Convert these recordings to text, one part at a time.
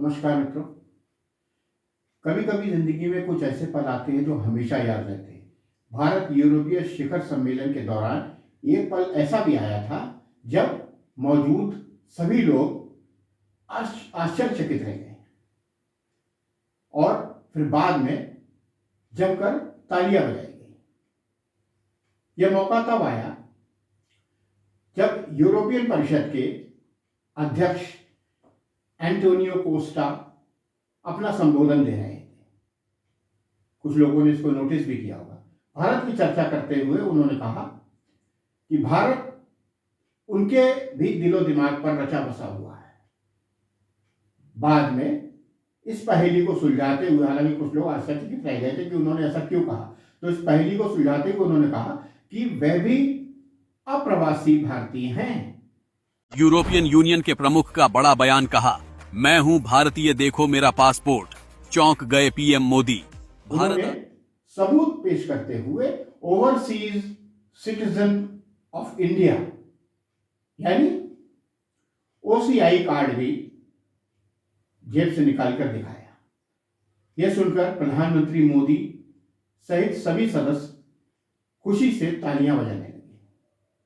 नमस्कार मित्रों। कभी कभी जिंदगी में कुछ ऐसे पल आते हैं जो हमेशा याद रहते हैं। भारत यूरोपीय शिखर सम्मेलन के दौरान एक पल ऐसा भी आया था जब मौजूद सभी लोग आश्चर्यचकित रह गए और फिर बाद में जमकर तालियां बजाई गई। यह मौका तब आया जब यूरोपियन परिषद के अध्यक्ष एंटोनियो कोस्टा अपना संबोधन दे रहे थे। कुछ लोगों ने इसको नोटिस भी किया होगा। भारत की चर्चा करते हुए उन्होंने कहा कि भारत उनके भी दिलो दिमाग पर रचा बसा हुआ है। बाद में इस पहेली को सुलझाते हुए, हालांकि कुछ लोग आश्चर्यचकित रह गए थे कि उन्होंने ऐसा क्यों कहा, तो इस पहेली को सुलझाते हुए उन्होंने कहा कि वह भी अप्रवासी भारतीय हैं। यूरोपियन यूनियन के प्रमुख का बड़ा बयान कहा, मैं हूं भारतीय, देखो मेरा पासपोर्ट। चौंक गए पीएम मोदी। उन्होंने सबूत पेश करते हुए ओवरसीज सिटीजन ऑफ इंडिया यानी ओसीआई कार्ड भी जेब से निकालकर दिखाया। यह सुनकर प्रधानमंत्री मोदी सहित सभी सदस्य खुशी से तालियां बजाने लगे।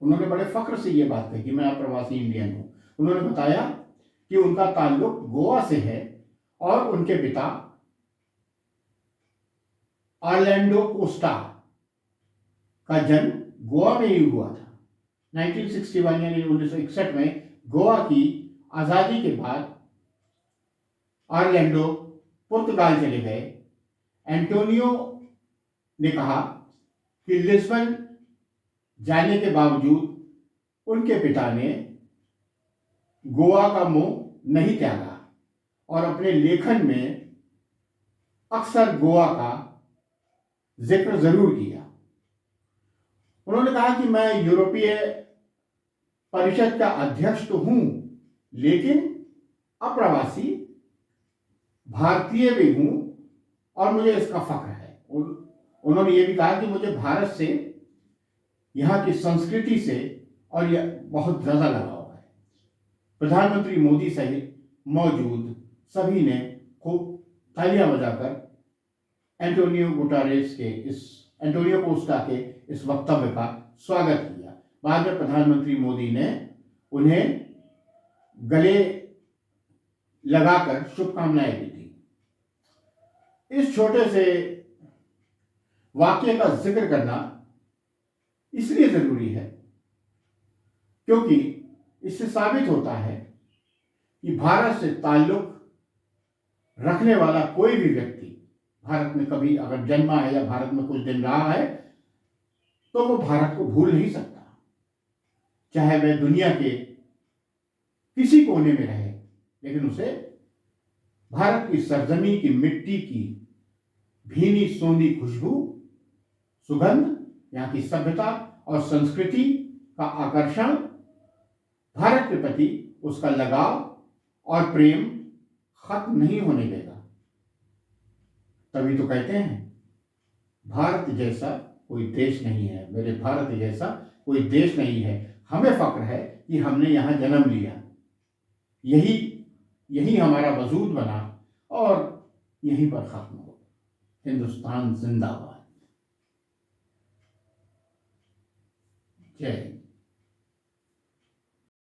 उन्होंने बड़े फख्र से यह बात कही कि मैं अप्रवासी इंडियन हूं। उन्होंने बताया कि उनका ताल्लुक गोवा से है और उनके पिता ऑरलैंडो कोस्टा का जन्म गोवा में ही हुआ था। 1961 यानी 1961 में गोवा की आजादी के बाद ऑरलैंडो पुर्तगाल चले गए। एंटोनियो ने कहा कि लिस्बन जाने के बावजूद उनके पिता ने गोवा का मोह नहीं त्यागा और अपने लेखन में अक्सर गोवा का जिक्र जरूर किया। उन्होंने कहा कि मैं यूरोपीय परिषद का अध्यक्ष तो हूं, लेकिन अप्रवासी भारतीय भी हूं और मुझे इसका फख्र है। उन्होंने ये भी कहा कि मुझे भारत से, यहाँ की संस्कृति से और यह बहुत ज्यादा लगाव है। प्रधानमंत्री मोदी सहित मौजूद सभी ने खूब तालियां बजाकर एंटोनियो कोस्टा के इस वक्तव्य का स्वागत किया। बाद में प्रधानमंत्री मोदी ने उन्हें गले लगाकर शुभकामनाएं भी दी। इस छोटे से वाक्य का जिक्र करना इसलिए जरूरी है क्योंकि इससे साबित होता है कि भारत से ताल्लुक रखने वाला कोई भी व्यक्ति भारत में कभी अगर जन्मा है या भारत में कुछ दिन रहा है तो वो भारत को भूल नहीं सकता, चाहे वह दुनिया के किसी कोने में रहे, लेकिन उसे भारत की सरजमी की मिट्टी की भीनी सोंधी खुशबू, सुगंध, यहाँ की सभ्यता और संस्कृति का आकर्षण, भारत के प्रति उसका लगाव और प्रेम खत्म नहीं होने देगा। तभी तो कहते हैं भारत जैसा कोई देश नहीं है, मेरे भारत जैसा कोई देश नहीं है। हमें फख्र है कि हमने यहाँ जन्म लिया, यही हमारा वजूद बना और यहीं पर खत्म हो। हिंदुस्तान जिंदाबाद। जय हिंद।